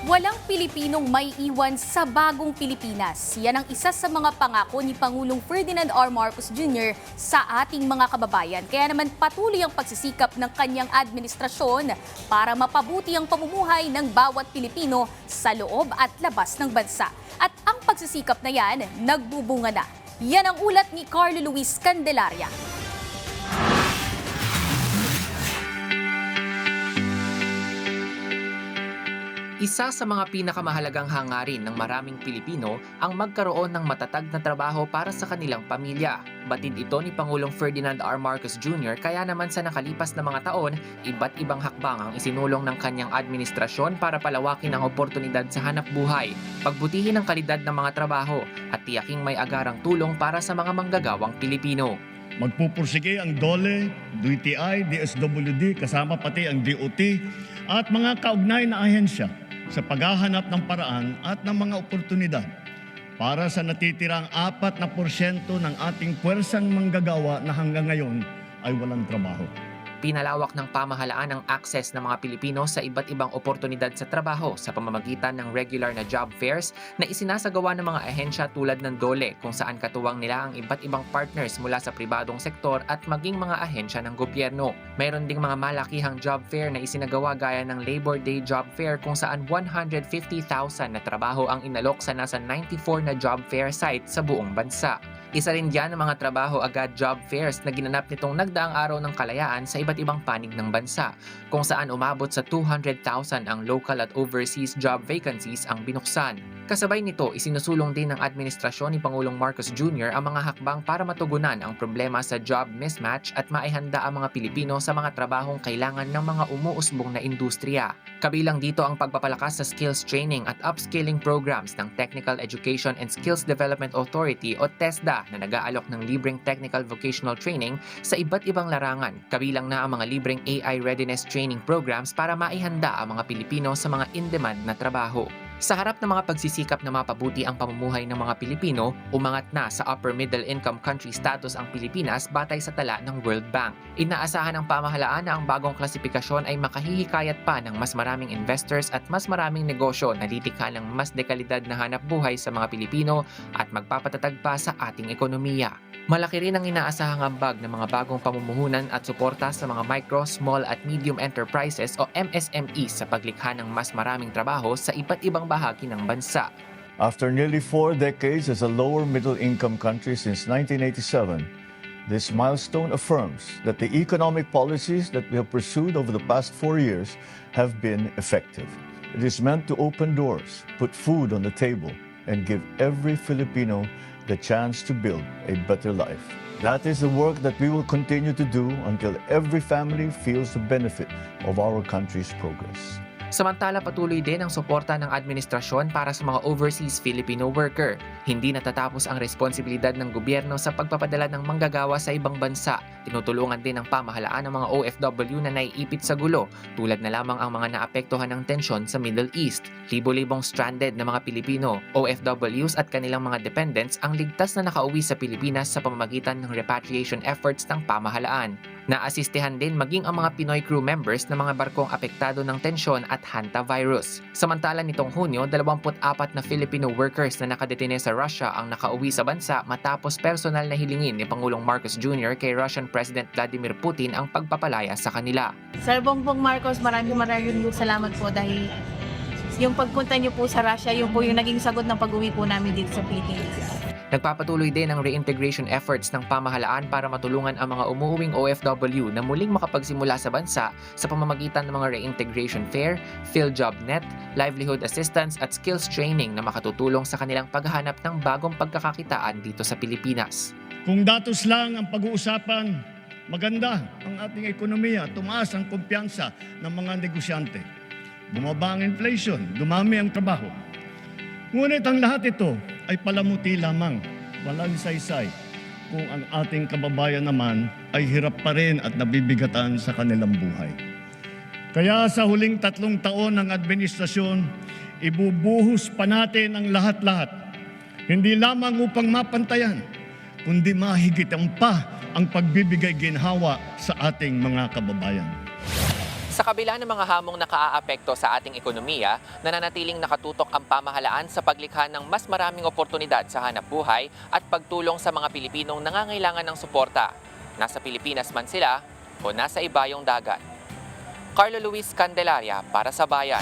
Walang Pilipinong may iwan sa bagong Pilipinas. Yan ang isa sa mga pangako ni Pangulong Ferdinand R. Marcos Jr. sa ating mga kababayan. Kaya naman patuloy ang pagsisikap ng kanyang administrasyon para mapabuti ang pamumuhay ng bawat Pilipino sa loob at labas ng bansa. At ang pagsisikap na yan, nagbubunga na. Yan ang ulat ni Carlo Luis Candelaria. Isa sa mga pinakamahalagang hangarin ng maraming Pilipino ang magkaroon ng matatag na trabaho para sa kanilang pamilya. Batid ito ni Pangulong Ferdinand R. Marcos Jr. Kaya naman sa nakalipas na mga taon, iba't ibang hakbang ang isinulong ng kanyang administrasyon para palawakin ang oportunidad sa hanap buhay, pagbutihin ang kalidad ng mga trabaho at tiyaking may agarang tulong para sa mga manggagawang Pilipino. Magpupursige ang DOLE, DTI, DSWD, kasama pati ang DOT at mga kaugnay na ahensya sa paghahanap ng paraan at ng mga oportunidad para sa natitirang 4% ng ating puwersang manggagawa na hanggang ngayon ay walang trabaho. Pinalawak ng pamahalaan ang access ng mga Pilipino sa iba't ibang oportunidad sa trabaho sa pamamagitan ng regular na job fairs na isinasagawa ng mga ahensya tulad ng DOLE kung saan katuwang nila ang iba't ibang partners mula sa pribadong sektor at maging mga ahensya ng gobyerno. Mayroon ding mga malakihang job fair na isinagawa gaya ng Labor Day Job Fair kung saan 150,000 na trabaho ang inalok sa nasa 94 na job fair site sa buong bansa. Isa rin diyan ang mga trabaho agad job fairs na ginanap nitong nagdaang araw ng kalayaan sa iba't ibang panig ng bansa, kung saan umabot sa 200,000 ang local at overseas job vacancies ang binuksan. Kasabay nito, isinusulong din ng administrasyon ni Pangulong Marcos Jr. ang mga hakbang para matugunan ang problema sa job mismatch at maihanda ang mga Pilipino sa mga trabahong kailangan ng mga umuusbong na industriya. Kabilang dito ang pagpapalakas sa skills training at upskilling programs ng Technical Education and Skills Development Authority o TESDA na nag-aalok ng libreng technical vocational training sa iba't ibang larangan. Kabilang na ang mga libreng AI readiness training programs para maihanda ang mga Pilipino sa mga in-demand na trabaho. Sa harap ng mga pagsisikap na mapabuti ang pamumuhay ng mga Pilipino, umangat na sa upper middle income country status ang Pilipinas batay sa tala ng World Bank. Inaasahan ng pamahalaan na ang bagong klasifikasyon ay makahihikayat pa ng mas maraming investors at mas maraming negosyo na lilikha ng mas dekalidad na hanap buhay sa mga Pilipino at magpapatatag pa sa ating ekonomiya. Malaki rin ang inaasahang ambag ng mga bagong pamumuhunan at suporta sa mga micro, small at medium enterprises o MSMEs sa paglikha ng mas maraming trabaho sa iba't ibang bahagi ng bansa. After nearly 4 decades as a lower middle-income country since 1987, this milestone affirms that the economic policies that we have pursued over the past 4 years have been effective. It is meant to open doors, put food on the table, and give every Filipino the chance to build a better life. That is the work that we will continue to do until every family feels the benefit of our country's progress. Samantala, patuloy din ang suporta ng administrasyon para sa mga overseas Filipino worker. Hindi natatapos ang responsibilidad ng gobyerno sa pagpapadala ng manggagawa sa ibang bansa. Tinutulungan din ng pamahalaan ng mga OFW na naiipit sa gulo, tulad na lamang ang mga naapektuhan ng tensyon sa Middle East. Libo-libong stranded na mga Pilipino, OFWs at kanilang mga dependents ang ligtas na nakauwi sa Pilipinas sa pamamagitan ng repatriation efforts ng pamahalaan. Naasistehan din maging ang mga Pinoy crew members ng mga barkong apektado ng tensyon at hantavirus. Samantala nitong Hunyo, 24 na Filipino workers na nakadetine sa Russia ang nakauwi sa bansa matapos personal na hilingin ni Pangulong Marcos Jr. kay Russian President Vladimir Putin ang pagpapalaya sa kanila. Sir Bongbong Marcos, maraming salamat po dahil yung pagpunta niyo po sa Russia, yung po yung naging sagot ng pag-uwi po namin dito sa Pilipinas. Nagpapatuloy din ang reintegration efforts ng pamahalaan para matulungan ang mga umuuwing OFW na muling makapagsimula sa bansa sa pamamagitan ng mga reintegration fair, PhilJobNet, livelihood assistance at skills training na makatutulong sa kanilang paghahanap ng bagong pagkakakitaan dito sa Pilipinas. Kung datos lang ang pag-uusapan, maganda ang ating ekonomiya, tumaas ang kumpiyansa ng mga negosyante. Bumaba ang inflation, dumami ang trabaho. Ngunit ang lahat ito ay palamuti lamang, walang saysay, kung ang ating kababayan naman ay hirap pa rin at nabibigatan sa kanilang buhay. Kaya sa huling 3 taon ng administrasyon, ibubuhos pa natin ang lahat-lahat, hindi lamang upang mapantayan, kundi mahigitan pa ang pagbibigay ginhawa sa ating mga kababayan. Sa kabila ng mga hamong nakaaapekto sa ating ekonomiya, nananatiling nakatutok ang pamahalaan sa paglikha ng mas maraming oportunidad sa hanapbuhay at pagtulong sa mga Pilipinong nangangailangan ng suporta. Nasa Pilipinas man sila o nasa ibayong dagat. Carlo Luis Candelaria para sa Bayan.